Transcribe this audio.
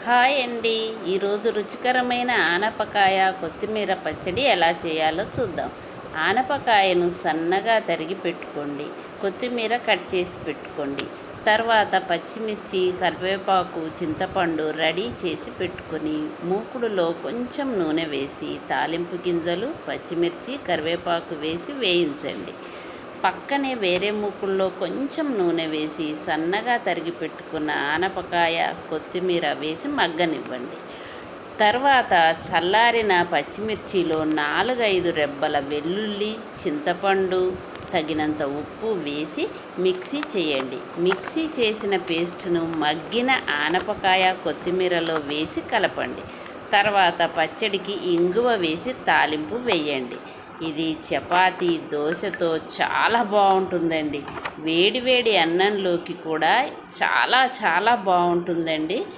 Hi అండి. ఈరోజు రుచికరమైన ఆనపకాయ కొత్తిమీర పచ్చడి ఎలా చేయాలో చూద్దాం. ఆనపకాయను సన్నగా తరిగి పెట్టుకోండి. కొత్తిమీర కట్ చేసి పెట్టుకోండి. తర్వాత పచ్చిమిర్చి, కరివేపాకు, చింతపండు రెడీ చేసి పెట్టుకొని మూకుడులో కొంచెం నూనె వేసి తాలింపు గింజలు, పచ్చిమిర్చి, కరివేపాకు వేసి వేయించండి. పక్కనే వేరే మూకుల్లో కొంచెం నూనె వేసి సన్నగా తరిగి పెట్టుకున్న ఆనపకాయ, కొత్తిమీర వేసి మగ్గనివ్వండి. తర్వాత చల్లారిన పచ్చిమిర్చిలో 4-5 రెబ్బల వెల్లుల్లి, చింతపండు, తగినంత ఉప్పు వేసి మిక్సీ చేయండి. మిక్సీ చేసిన పేస్టును మగ్గిన ఆనపకాయ, కొత్తిమీరలో వేసి కలపండి. తర్వాత పచ్చడికి ఇంగువ వేసి తాలింపు వేయండి. ఇది చపాతీ, దోశతో చాలా బాగుంటుందండి. వేడి వేడి అన్నంలోకి కూడా చాలా చాలా బాగుంటుందండి.